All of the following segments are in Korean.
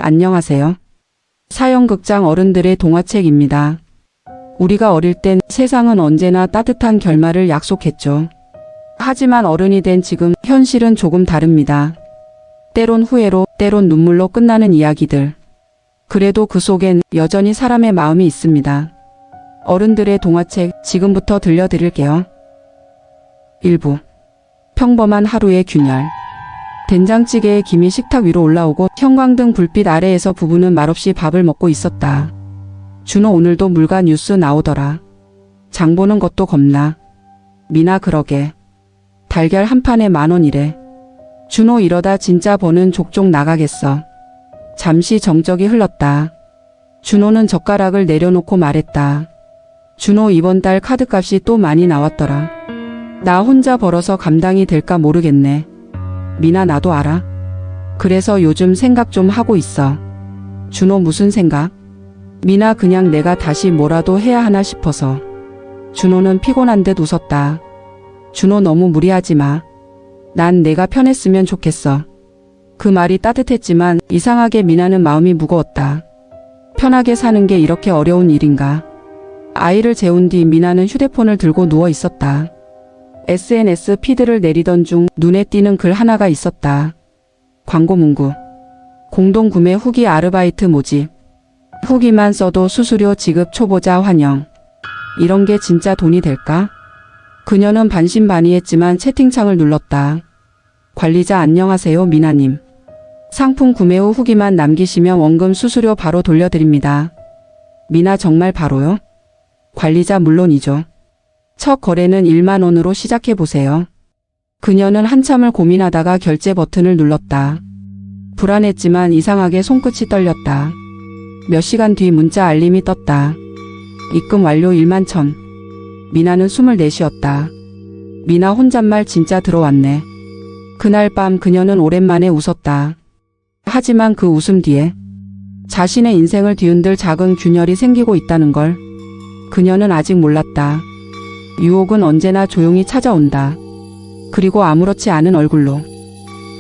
안녕하세요. 사연극장 어른들의 동화책입니다. 우리가 어릴 땐 세상은 언제나 따뜻한 결말을 약속했죠. 하지만 어른이 된 지금 현실은 조금 다릅니다. 때론 후회로, 때론 눈물로 끝나는 이야기들. 그래도 그 속엔 여전히 사람의 마음이 있습니다. 어른들의 동화책 지금부터 들려드릴게요. 1부. 평범한 하루의 균열. 된장찌개의 김이 식탁 위로 올라오고 형광등 불빛 아래에서 부부는 말없이 밥을 먹고 있었다. 준호 오늘도 물가 뉴스 나오더라. 장 보는 것도 겁나. 미나 그러게. 달걀 한 판에 10,000원이래. 준호 이러다 진짜 버는 족족 나가겠어. 잠시 정적이 흘렀다. 준호는 젓가락을 내려놓고 말했다. 준호 이번 달 카드값이 또 많이 나왔더라. 나 혼자 벌어서 감당이 될까 모르겠네. 미나 나도 알아. 그래서 요즘 생각 좀 하고 있어. 준호 무슨 생각? 미나 그냥 내가 다시 뭐라도 해야 하나 싶어서. 준호는 피곤한 듯 웃었다. 준호 너무 무리하지 마. 난 내가 편했으면 좋겠어. 그 말이 따뜻했지만 이상하게 미나는 마음이 무거웠다. 편하게 사는 게 이렇게 어려운 일인가? 아이를 재운 뒤 미나는 휴대폰을 들고 누워 있었다. SNS 피드를 내리던 중 눈에 띄는 글 하나가 있었다. 광고 문구. 공동구매 후기 아르바이트 모집. 후기만 써도 수수료 지급 초보자 환영. 이런 게 진짜 돈이 될까? 그녀는 반신반의했지만 채팅창을 눌렀다. 관리자 안녕하세요 미나님. 상품 구매 후 후기만 남기시면 원금 수수료 바로 돌려드립니다. 미나 정말 바로요? 관리자 물론이죠. 첫 거래는 10,000원으로 시작해보세요. 그녀는 한참을 고민하다가 결제 버튼을 눌렀다. 불안했지만 이상하게 손끝이 떨렸다. 몇 시간 뒤 문자 알림이 떴다. 입금 완료 11,000. 미나는 숨을 내쉬었다. 미나 혼잣말 진짜 들어왔네. 그날 밤 그녀는 오랜만에 웃었다. 하지만 그 웃음 뒤에 자신의 인생을 뒤흔들 작은 균열이 생기고 있다는 걸 그녀는 아직 몰랐다. 유혹은 언제나 조용히 찾아온다. 그리고 아무렇지 않은 얼굴로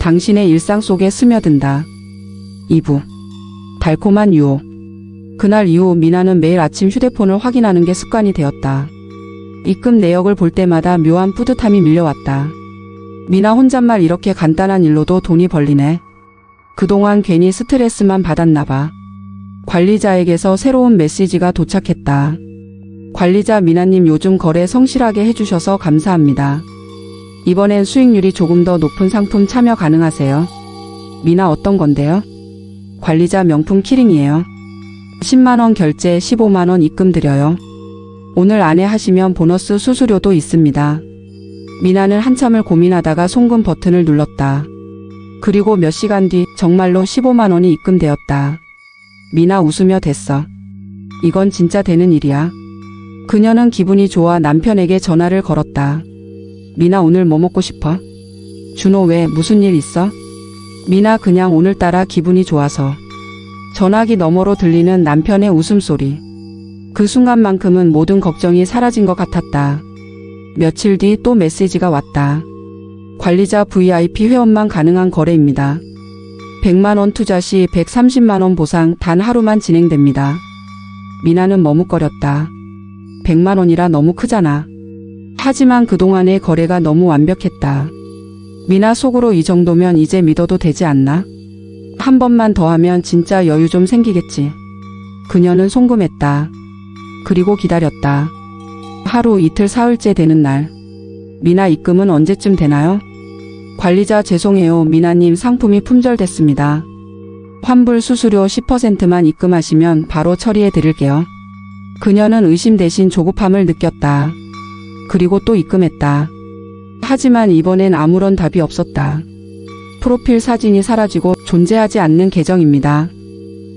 당신의 일상 속에 스며든다. 2부. 달콤한 유혹. 그날 이후 미나는 매일 아침 휴대폰을 확인하는 게 습관이 되었다. 입금 내역을 볼 때마다 묘한 뿌듯함이 밀려왔다. 미나 혼잣말 이렇게 간단한 일로도 돈이 벌리네. 그동안 괜히 스트레스만 받았나 봐. 관리자에게서 새로운 메시지가 도착했다. 관리자 미나님 요즘 거래 성실하게 해주셔서 감사합니다. 이번엔 수익률이 조금 더 높은 상품 참여 가능하세요. 미나 어떤 건데요? 관리자 명품 키링이에요. 10만원 결제 15만원 입금 드려요. 오늘 안에 하시면 보너스 수수료도 있습니다. 미나는 한참을 고민하다가 송금 버튼을 눌렀다. 그리고 몇 시간 뒤 정말로 15만원이 입금되었다. 미나 웃으며 됐어. 이건 진짜 되는 일이야. 그녀는 기분이 좋아 남편에게 전화를 걸었다. 미나 오늘 뭐 먹고 싶어? 준호 왜 무슨 일 있어? 미나 그냥 오늘따라 기분이 좋아서. 전화기 너머로 들리는 남편의 웃음소리. 그 순간만큼은 모든 걱정이 사라진 것 같았다. 며칠 뒤 또 메시지가 왔다. 관리자 VIP 회원만 가능한 거래입니다. 100만원 투자 시 130만원 보상 단 하루만 진행됩니다. 미나는 머뭇거렸다. 100만원이라 너무 크잖아. 하지만 그동안의 거래가 너무 완벽했다. 미나 속으로 이 정도면 이제 믿어도 되지 않나? 한 번만 더 하면 진짜 여유 좀 생기겠지. 그녀는 송금했다. 그리고 기다렸다. 하루 이틀 사흘째 되는 날. 미나 입금은 언제쯤 되나요? 관리자 죄송해요 미나님 상품이 품절됐습니다. 환불 수수료 10%만 입금하시면 바로 처리해 드릴게요. 그녀는 의심 대신 조급함을 느꼈다. 그리고 또 입금했다. 하지만 이번엔 아무런 답이 없었다. 프로필 사진이 사라지고 존재하지 않는 계정입니다.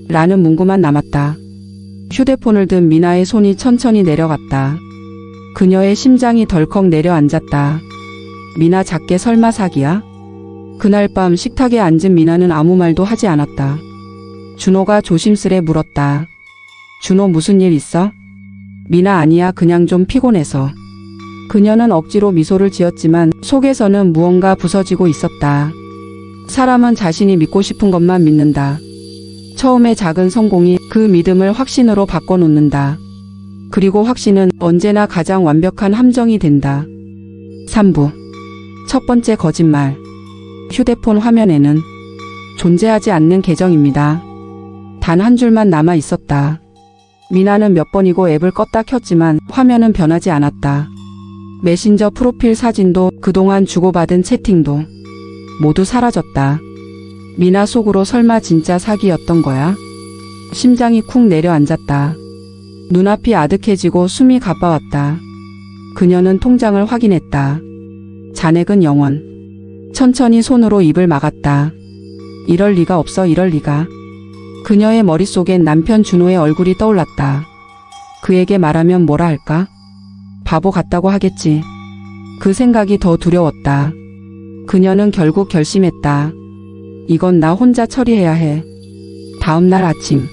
라는 문구만 남았다. 휴대폰을 든 미나의 손이 천천히 내려갔다. 그녀의 심장이 덜컥 내려앉았다. 미나 작게 설마 사기야? 그날 밤 식탁에 앉은 미나는 아무 말도 하지 않았다. 준호가 조심스레 물었다. 준호 무슨 일 있어? 미나 아니야 그냥 좀 피곤해서. 그녀는 억지로 미소를 지었지만 속에서는 무언가 부서지고 있었다. 사람은 자신이 믿고 싶은 것만 믿는다. 처음의 작은 성공이 그 믿음을 확신으로 바꿔놓는다. 그리고 확신은 언제나 가장 완벽한 함정이 된다. 3부. 첫 번째 거짓말. 휴대폰 화면에는 존재하지 않는 계정입니다. 단 한 줄만 남아 있었다. 미나는 몇 번이고 앱을 껐다 켰지만 화면은 변하지 않았다. 메신저 프로필 사진도 그동안 주고받은 채팅도 모두 사라졌다. 미나 속으로 설마 진짜 사기였던 거야? 심장이 쿵 내려앉았다. 눈앞이 아득해지고 숨이 가빠왔다. 그녀는 통장을 확인했다. 잔액은 0원. 천천히 손으로 입을 막았다. 이럴 리가 없어, 이럴 리가. 그녀의 머릿속엔 남편 준호의 얼굴이 떠올랐다. 그에게 말하면 뭐라 할까? 바보 같다고 하겠지. 그 생각이 더 두려웠다. 그녀는 결국 결심했다. 이건 나 혼자 처리해야 해. 다음 날 아침.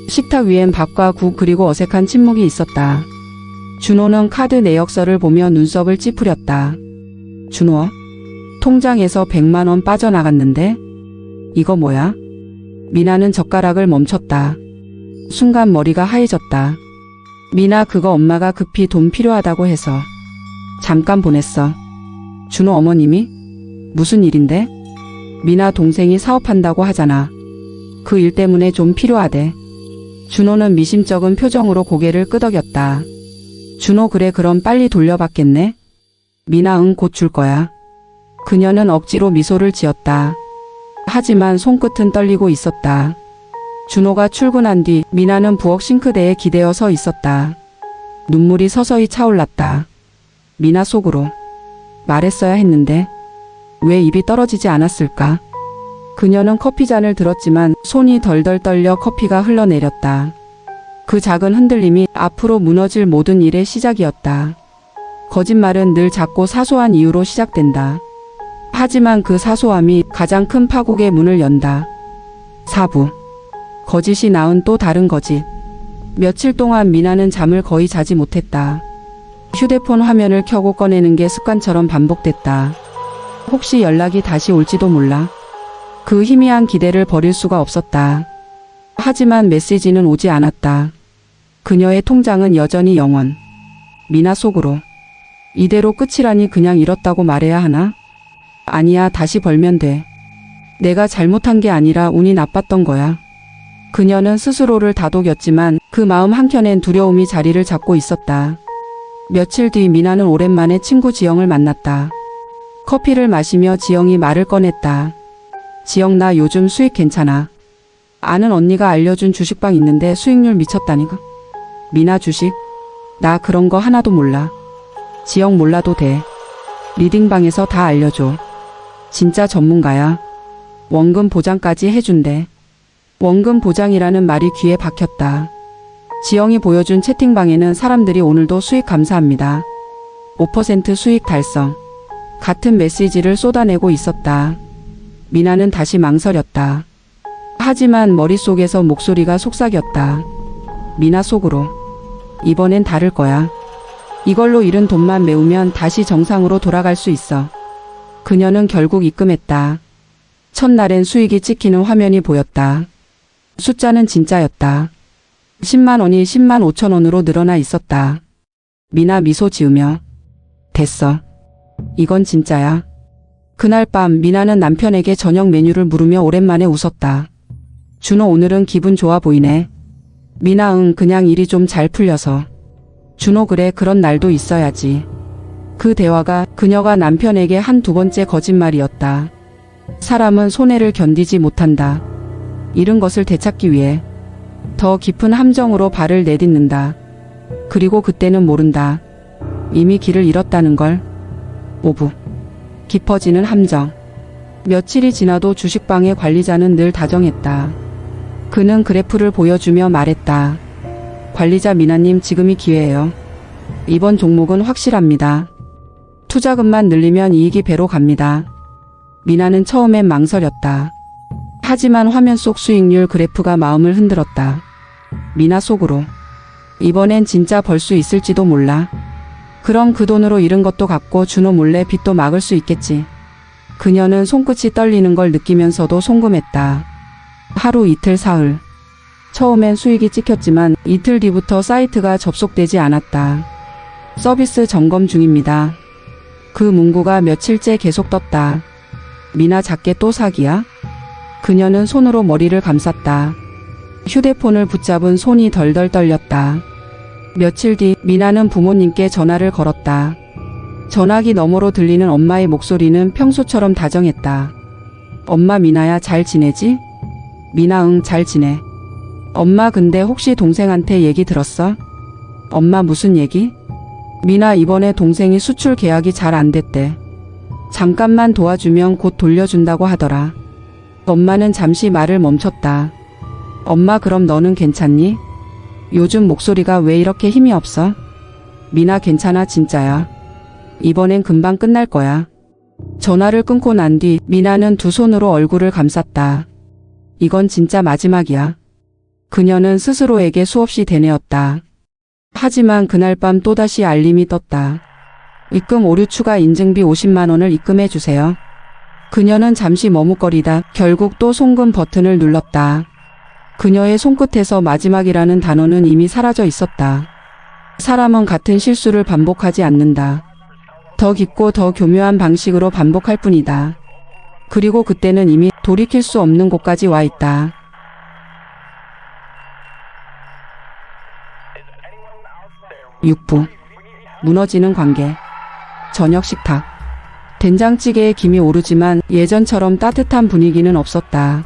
식탁 위엔 밥과 국 그리고 어색한 침묵이 있었다. 준호는 카드 내역서를 보며 눈썹을 찌푸렸다. 준호, 통장에서 100만 원 빠져나갔는데? 이거 뭐야? 미나는 젓가락을 멈췄다. 순간 머리가 하얘졌다. 미나, 그거 엄마가 급히 돈 필요하다고 해서 잠깐 보냈어. 준호 어머님이? 무슨 일인데? 미나 동생이 사업한다고 하잖아. 그 일 때문에 좀 필요하대. 준호는 미심쩍은 표정으로 고개를 끄덕였다. 준호, 그래, 그럼 빨리 돌려받겠네? 미나, 응, 곧 줄 거야. 그녀는 억지로 미소를 지었다. 하지만 손끝은 떨리고 있었다. 준호가 출근한 뒤 미나는 부엌 싱크대에 기대어 서 있었다. 눈물이 서서히 차올랐다. 미나 속으로 말했어야 했는데 왜 입이 떨어지지 않았을까? 그녀는 커피잔을 들었지만 손이 덜덜 떨려 커피가 흘러내렸다. 그 작은 흔들림이 앞으로 무너질 모든 일의 시작이었다. 거짓말은 늘 작고 사소한 이유로 시작된다. 하지만 그 사소함이 가장 큰 파국의 문을 연다. 4부. 거짓이 낳은 또 다른 거짓. 며칠 동안 미나는 잠을 거의 자지 못했다. 휴대폰 화면을 켜고 꺼내는 게 습관처럼 반복됐다. 혹시 연락이 다시 올지도 몰라. 그 희미한 기대를 버릴 수가 없었다. 하지만 메시지는 오지 않았다. 그녀의 통장은 여전히 0원. 미나 속으로 이대로 끝이라니, 그냥 잃었다고 말해야 하나? 아니야, 다시 벌면 돼. 내가 잘못한 게 아니라 운이 나빴던 거야. 그녀는 스스로를 다독였지만 그 마음 한켠엔 두려움이 자리를 잡고 있었다. 며칠 뒤 미나는 오랜만에 친구 지영을 만났다. 커피를 마시며 지영이 말을 꺼냈다. 지영, 나 요즘 수익 괜찮아. 아는 언니가 알려준 주식방 있는데 수익률 미쳤다니까. 미나, 주식? 나 그런 거 하나도 몰라. 지영, 몰라도 돼. 리딩방에서 다 알려줘. 진짜 전문가야. 원금 보장까지 해준대. 원금 보장이라는 말이 귀에 박혔다. 지영이 보여준 채팅방에는 사람들이 오늘도 수익 감사합니다. 5% 수익 달성. 같은 메시지를 쏟아내고 있었다. 미나는 다시 망설였다. 하지만 머릿속에서 목소리가 속삭였다. 미나 속으로 이번엔 다를 거야. 이걸로 잃은 돈만 메우면 다시 정상으로 돌아갈 수 있어. 그녀는 결국 입금했다. 첫날엔 수익이 찍히는 화면이 보였다. 숫자는 진짜였다. 10만 원이 10만 5천 원으로 늘어나 있었다. 미나 미소 지으며 됐어. 이건 진짜야. 그날 밤 미나는 남편에게 저녁 메뉴를 물으며 오랜만에 웃었다. 준호, 오늘은 기분 좋아 보이네. 미나, 응, 그냥 일이 좀 잘 풀려서. 준호, 그래, 그런 날도 있어야지. 그 대화가 그녀가 남편에게 한 두 번째 거짓말이었다. 사람은 손해를 견디지 못한다. 잃은 것을 되찾기 위해 더 깊은 함정으로 발을 내딛는다. 그리고 그때는 모른다. 이미 길을 잃었다는 걸. 5부. 깊어지는 함정. 며칠이 지나도 주식방의 관리자는 늘 다정했다. 그는 그래프를 보여주며 말했다. 관리자 미나님, 지금이 기회예요. 이번 종목은 확실합니다. 투자금만 늘리면 이익이 배로 갑니다. 미나는 처음엔 망설였다. 하지만 화면 속 수익률 그래프가 마음을 흔들었다. 미나 속으로 이번엔 진짜 벌 수 있을지도 몰라. 그럼 그 돈으로 잃은 것도 갚고 준호 몰래 빚도 막을 수 있겠지. 그녀는 손끝이 떨리는 걸 느끼면서도 송금했다. 하루 이틀 사흘. 처음엔 수익이 찍혔지만 이틀 뒤부터 사이트가 접속되지 않았다. 서비스 점검 중입니다. 그 문구가 며칠째 계속 떴다. 미나 작게 또 사기야? 그녀는 손으로 머리를 감쌌다. 휴대폰을 붙잡은 손이 덜덜 떨렸다. 며칠 뒤 미나는 부모님께 전화를 걸었다. 전화기 너머로 들리는 엄마의 목소리는 평소처럼 다정했다. 엄마 미나야 잘 지내지? 미나 응 잘 지내. 엄마 근데 혹시 동생한테 얘기 들었어? 엄마 무슨 얘기? 미나 이번에 동생이 수출 계약이 잘 안 됐대. 잠깐만 도와주면 곧 돌려준다고 하더라. 엄마는 잠시 말을 멈췄다. 엄마 그럼 너는 괜찮니? 요즘 목소리가 왜 이렇게 힘이 없어? 미나 괜찮아 진짜야. 이번엔 금방 끝날 거야. 전화를 끊고 난 뒤 미나는 두 손으로 얼굴을 감쌌다. 이건 진짜 마지막이야. 그녀는 스스로에게 수없이 되뇌었다. 하지만 그날 밤 또다시 알림이 떴다. 입금 오류 추가 인증비 50만 원을 입금해 주세요. 그녀는 잠시 머뭇거리다 결국 또 송금 버튼을 눌렀다. 그녀의 손끝에서 마지막이라는 단어는 이미 사라져 있었다. 사람은 같은 실수를 반복하지 않는다. 더 깊고 더 교묘한 방식으로 반복할 뿐이다. 그리고 그때는 이미 돌이킬 수 없는 곳까지 와 있다. 육부. 무너지는 관계. 저녁 식탁. 된장찌개에 김이 오르지만 예전처럼 따뜻한 분위기는 없었다.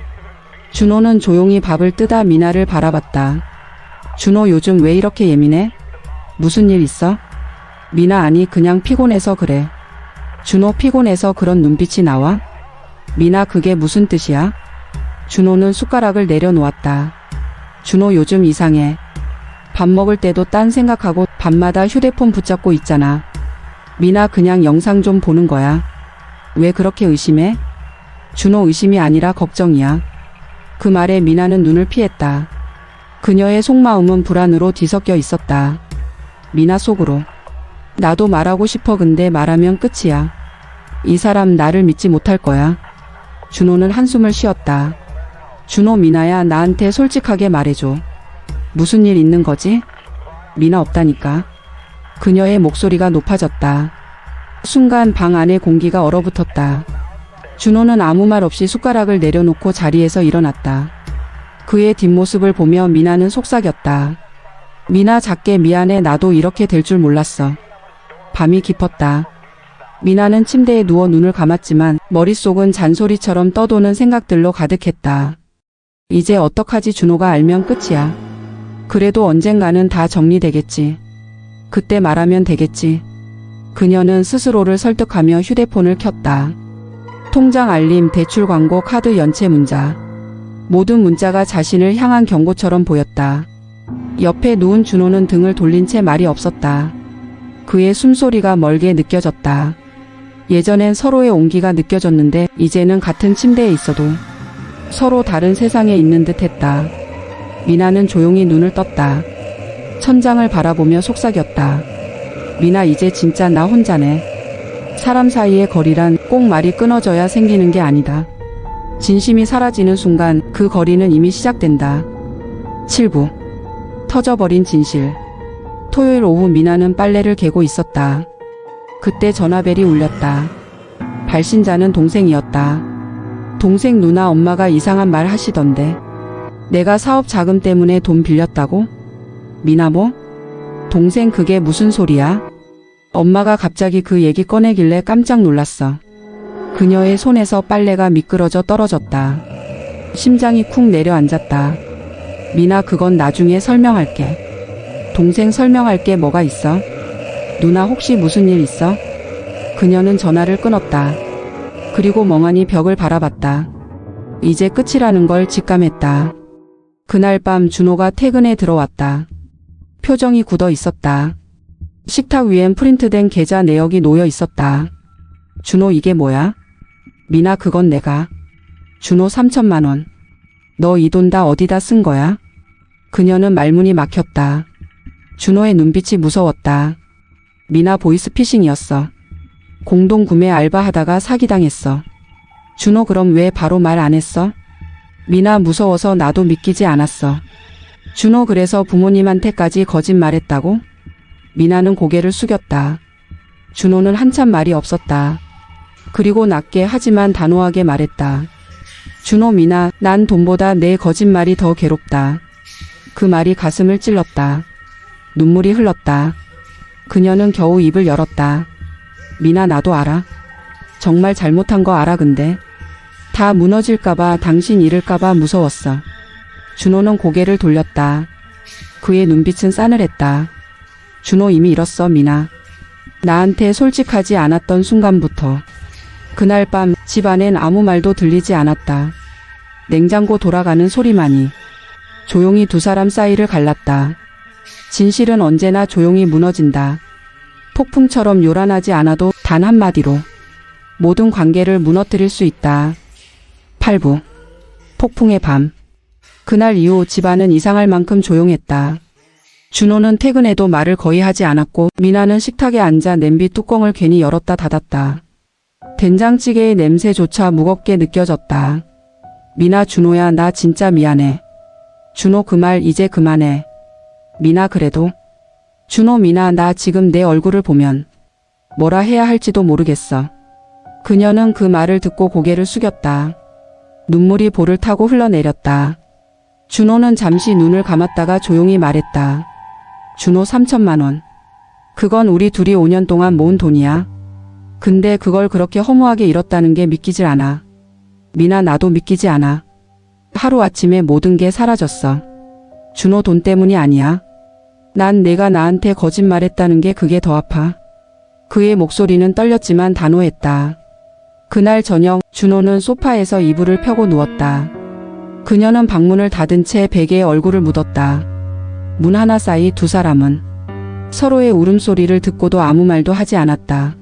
준호는 조용히 밥을 뜨다 미나를 바라봤다. 준호 요즘 왜 이렇게 예민해? 무슨 일 있어? 미나 아니 그냥 피곤해서 그래. 준호 피곤해서 그런 눈빛이 나와? 미나 그게 무슨 뜻이야? 준호는 숟가락을 내려놓았다. 준호 요즘 이상해. 밥 먹을 때도 딴 생각하고 밤마다 휴대폰 붙잡고 있잖아. 미나 그냥 영상 좀 보는 거야. 왜 그렇게 의심해? 준호 의심이 아니라 걱정이야. 그 말에 미나는 눈을 피했다. 그녀의 속마음은 불안으로 뒤섞여 있었다. 미나 속으로. 나도 말하고 싶어 근데 말하면 끝이야. 이 사람 나를 믿지 못할 거야. 준호는 한숨을 쉬었다. 준호 미나야 나한테 솔직하게 말해줘. 무슨 일 있는 거지? 미나 없다니까. 그녀의 목소리가 높아졌다. 순간 방 안의 공기가 얼어붙었다. 준호는 아무 말 없이 숟가락을 내려놓고 자리에서 일어났다. 그의 뒷모습을 보며 미나는 속삭였다. 미나 작게 미안해 나도 이렇게 될 줄 몰랐어. 밤이 깊었다. 미나는 침대에 누워 눈을 감았지만 머릿속은 잔소리처럼 떠도는 생각들로 가득했다. 이제 어떡하지 준호가 알면 끝이야. 그래도 언젠가는 다 정리되겠지. 그때 말하면 되겠지. 그녀는 스스로를 설득하며 휴대폰을 켰다. 통장 알림, 대출 광고, 카드 연체 문자. 모든 문자가 자신을 향한 경고처럼 보였다. 옆에 누운 준호는 등을 돌린 채 말이 없었다. 그의 숨소리가 멀게 느껴졌다. 예전엔 서로의 온기가 느껴졌는데 이제는 같은 침대에 있어도 서로 다른 세상에 있는 듯 했다. 미나는 조용히 눈을 떴다. 천장을 바라보며 속삭였다. 미나 이제 진짜 나 혼자네. 사람 사이의 거리란 꼭 말이 끊어져야 생기는 게 아니다. 진심이 사라지는 순간 그 거리는 이미 시작된다. 7부. 터져버린 진실. 토요일 오후 미나는 빨래를 개고 있었다. 그때 전화벨이 울렸다. 발신자는 동생이었다. 동생 누나 엄마가 이상한 말 하시던데. 내가 사업 자금 때문에 돈 빌렸다고? 미나 뭐? 동생 그게 무슨 소리야? 엄마가 갑자기 그 얘기 꺼내길래 깜짝 놀랐어. 그녀의 손에서 빨래가 미끄러져 떨어졌다. 심장이 쿵 내려앉았다. 미나 그건 나중에 설명할게. 동생 설명할 게 뭐가 있어? 누나 혹시 무슨 일 있어? 그녀는 전화를 끊었다. 그리고 멍하니 벽을 바라봤다. 이제 끝이라는 걸 직감했다. 그날 밤 준호가 퇴근에 들어왔다. 표정이 굳어 있었다. 식탁 위엔 프린트된 계좌 내역이 놓여 있었다. 준호 이게 뭐야? 미나 그건 내가. 준호 3천만 원. 너 이 돈 다 어디다 쓴 거야? 그녀는 말문이 막혔다. 준호의 눈빛이 무서웠다. 미나 보이스피싱이었어. 공동 구매 알바하다가 사기당했어. 준호 그럼 왜 바로 말 안 했어? 미나 무서워서 나도 믿기지 않았어. 준호 그래서 부모님한테까지 거짓말했다고? 미나는 고개를 숙였다. 준호는 한참 말이 없었다. 그리고 낮게 하지만 단호하게 말했다. 준호 미나, 난 돈보다 내 거짓말이 더 괴롭다. 그 말이 가슴을 찔렀다. 눈물이 흘렀다. 그녀는 겨우 입을 열었다. 미나 나도 알아. 정말 잘못한 거 알아 근데. 다 무너질까봐 당신 잃을까봐 무서웠어. 준호는 고개를 돌렸다. 그의 눈빛은 싸늘했다. 준호 이미 잃었어 미나. 나한테 솔직하지 않았던 순간부터. 그날 밤 집 안엔 아무 말도 들리지 않았다. 냉장고 돌아가는 소리만이. 조용히 두 사람 사이를 갈랐다. 진실은 언제나 조용히 무너진다. 폭풍처럼 요란하지 않아도 단 한마디로 모든 관계를 무너뜨릴 수 있다. 8부 폭풍의 밤. 그날 이후 집안은 이상할 만큼 조용했다. 준호는 퇴근해도 말을 거의 하지 않았고 미나는 식탁에 앉아 냄비 뚜껑을 괜히 열었다 닫았다. 된장찌개의 냄새조차 무겁게 느껴졌다. 미나 준호야 나 진짜 미안해. 준호 그 말 이제 그만해. 미나 그래도. 준호 미나 나 지금 내 얼굴을 보면 뭐라 해야 할지도 모르겠어. 그녀는 그 말을 듣고 고개를 숙였다. 눈물이 볼을 타고 흘러내렸다. 준호는 잠시 눈을 감았다가 조용히 말했다. 준호 3천만 원. 그건 우리 둘이 5년 동안 모은 돈이야. 근데 그걸 그렇게 허무하게 잃었다는 게 믿기질 않아. 미나 나도 믿기지 않아. 하루아침에 모든 게 사라졌어. 준호 돈 때문이 아니야. 난 내가 나한테 거짓말했다는 게 그게 더 아파. 그의 목소리는 떨렸지만 단호했다. 그날 저녁 준호는 소파에서 이불을 펴고 누웠다. 그녀는 방문을 닫은 채 베개에 얼굴을 묻었다. 문 하나 사이 두 사람은 서로의 울음소리를 듣고도 아무 말도 하지 않았다.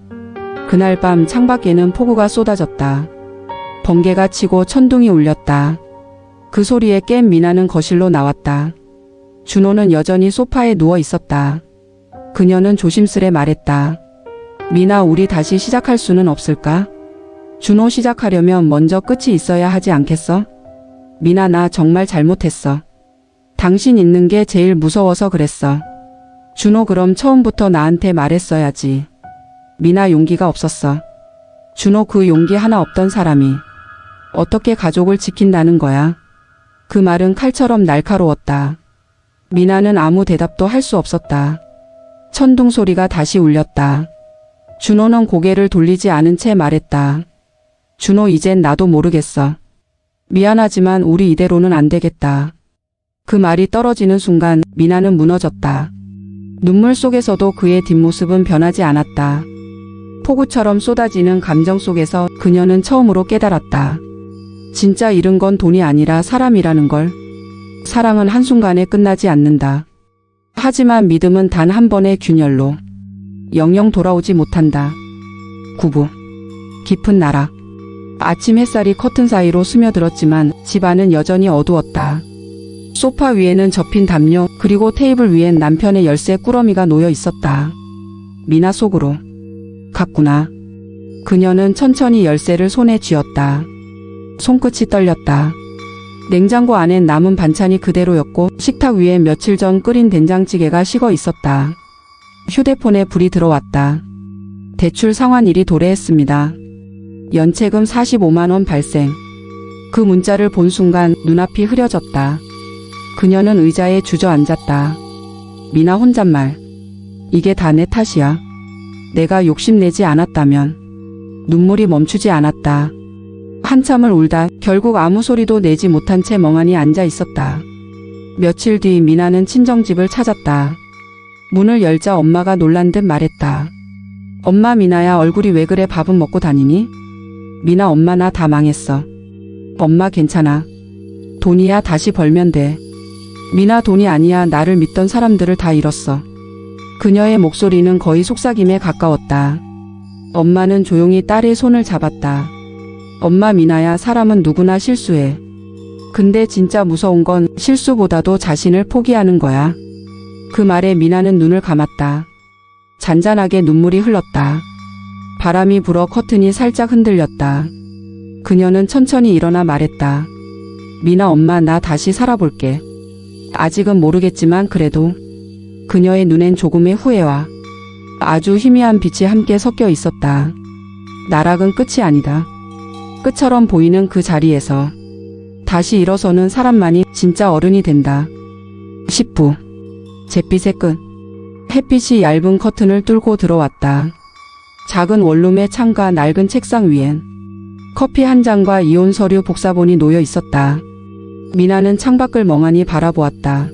그날 밤 창밖에는 폭우가 쏟아졌다. 번개가 치고 천둥이 울렸다. 그 소리에 깬 미나는 거실로 나왔다. 준호는 여전히 소파에 누워 있었다. 그녀는 조심스레 말했다. 미나 우리 다시 시작할 수는 없을까? 준호 시작하려면 먼저 끝이 있어야 하지 않겠어? 미나 나 정말 잘못했어. 당신 있는 게 제일 무서워서 그랬어. 준호 그럼 처음부터 나한테 말했어야지. 미나 용기가 없었어. 준호 그 용기 하나 없던 사람이 어떻게 가족을 지킨다는 거야. 그 말은 칼처럼 날카로웠다. 미나는 아무 대답도 할 수 없었다. 천둥 소리가 다시 울렸다. 준호는 고개를 돌리지 않은 채 말했다. 준호 이젠 나도 모르겠어. 미안하지만 우리 이대로는 안 되겠다. 그 말이 떨어지는 순간 미나는 무너졌다. 눈물 속에서도 그의 뒷모습은 변하지 않았다. 폭우처럼 쏟아지는 감정 속에서 그녀는 처음으로 깨달았다. 진짜 잃은 건 돈이 아니라 사람이라는 걸. 사랑은 한순간에 끝나지 않는다. 하지만 믿음은 단 한 번의 균열로 영영 돌아오지 못한다. 9부 깊은 나락. 아침 햇살이 커튼 사이로 스며들었지만 집안은 여전히 어두웠다. 소파 위에는 접힌 담요 그리고 테이블 위엔 남편의 열쇠 꾸러미가 놓여 있었다. 미나 속으로 갔구나. 그녀는 천천히 열쇠를 손에 쥐었다. 손끝이 떨렸다. 냉장고 안엔 남은 반찬이 그대로였고 식탁 위에 며칠 전 끓인 된장찌개가 식어 있었다. 휴대폰에 불이 들어왔다. 대출 상환일이 도래했습니다. 연체금 45만 원 발생. 그 문자를 본 순간 눈앞이 흐려졌다. 그녀는 의자에 주저앉았다. 미나 혼잣말. 이게 다 내 탓이야. 내가 욕심내지 않았다면. 눈물이 멈추지 않았다. 한참을 울다 결국 아무 소리도 내지 못한 채 멍하니 앉아 있었다. 며칠 뒤 미나는 친정집을 찾았다. 문을 열자 엄마가 놀란 듯 말했다. 엄마 미나야 얼굴이 왜 그래 밥은 먹고 다니니? 미나 엄마 나 다 망했어. 엄마 괜찮아. 돈이야 다시 벌면 돼. 미나 돈이 아니야 나를 믿던 사람들을 다 잃었어. 그녀의 목소리는 거의 속삭임에 가까웠다. 엄마는 조용히 딸의 손을 잡았다. 엄마 미나야 사람은 누구나 실수해. 근데 진짜 무서운 건 실수보다도 자신을 포기하는 거야. 그 말에 미나는 눈을 감았다. 잔잔하게 눈물이 흘렀다. 바람이 불어 커튼이 살짝 흔들렸다. 그녀는 천천히 일어나 말했다. 미나 엄마 나 다시 살아볼게. 아직은 모르겠지만 그래도 그녀의 눈엔 조금의 후회와 아주 희미한 빛이 함께 섞여 있었다. 나락은 끝이 아니다. 끝처럼 보이는 그 자리에서 다시 일어서는 사람만이 진짜 어른이 된다. 10부. 잿빛의 끝. 햇빛이 얇은 커튼을 뚫고 들어왔다. 작은 원룸의 창과 낡은 책상 위엔 커피 한 잔과 이혼 서류 복사본이 놓여 있었다. 미나는 창밖을 멍하니 바라보았다.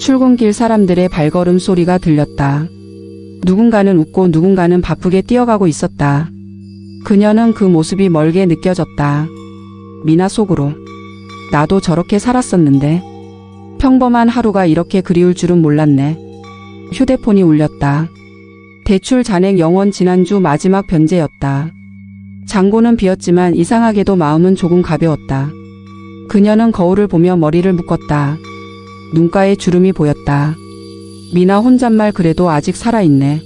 출근길 사람들의 발걸음 소리가 들렸다. 누군가는 웃고 누군가는 바쁘게 뛰어가고 있었다. 그녀는 그 모습이 멀게 느껴졌다. 미나 속으로 나도 저렇게 살았었는데 평범한 하루가 이렇게 그리울 줄은 몰랐네. 휴대폰이 울렸다. 대출 잔액 0원 지난주 마지막 변제였다. 잔고는 비었지만 이상하게도 마음은 조금 가벼웠다. 그녀는 거울을 보며 머리를 묶었다. 눈가에 주름이 보였다. 미나 혼잣말 그래도 아직 살아있네.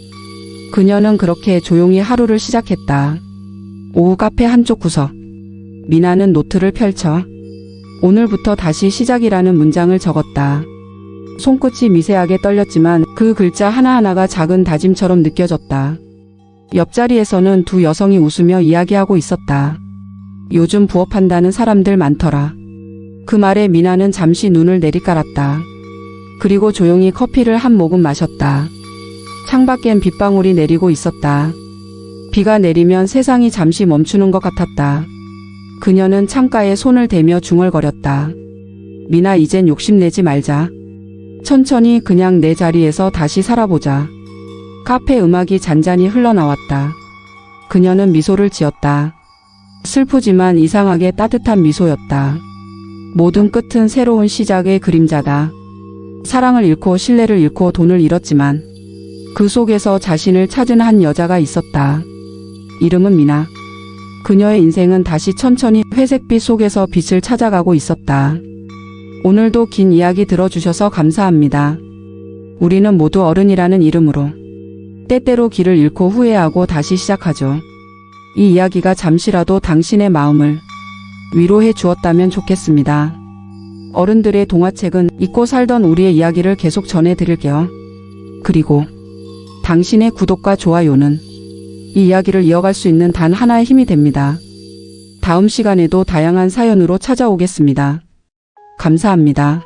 그녀는 그렇게 조용히 하루를 시작했다. 오후 카페 한쪽 구석. 미나는 노트를 펼쳐 오늘부터 다시 시작이라는 문장을 적었다. 손끝이 미세하게 떨렸지만 그 글자 하나하나가 작은 다짐처럼 느껴졌다. 옆자리에서는 두 여성이 웃으며 이야기하고 있었다. 요즘 부업한다는 사람들 많더라. 그 말에 미나는 잠시 눈을 내리깔았다. 그리고 조용히 커피를 한 모금 마셨다. 창밖엔 빗방울이 내리고 있었다. 비가 내리면 세상이 잠시 멈추는 것 같았다. 그녀는 창가에 손을 대며 중얼거렸다. 미나 이젠 욕심내지 말자. 천천히 그냥 내 자리에서 다시 살아보자. 카페 음악이 잔잔히 흘러나왔다. 그녀는 미소를 지었다. 슬프지만 이상하게 따뜻한 미소였다. 모든 끝은 새로운 시작의 그림자다. 사랑을 잃고 신뢰를 잃고 돈을 잃었지만 그 속에서 자신을 찾은 한 여자가 있었다. 이름은 미나. 그녀의 인생은 다시 천천히 회색빛 속에서 빛을 찾아가고 있었다. 오늘도 긴 이야기 들어주셔서 감사합니다. 우리는 모두 어른이라는 이름으로 때때로 길을 잃고 후회하고 다시 시작하죠. 이 이야기가 잠시라도 당신의 마음을 위로해 주었다면 좋겠습니다. 어른들의 동화책은 잊고 살던 우리의 이야기를 계속 전해드릴게요. 그리고 당신의 구독과 좋아요는 이 이야기를 이어갈 수 있는 단 하나의 힘이 됩니다. 다음 시간에도 다양한 사연으로 찾아오겠습니다. 감사합니다.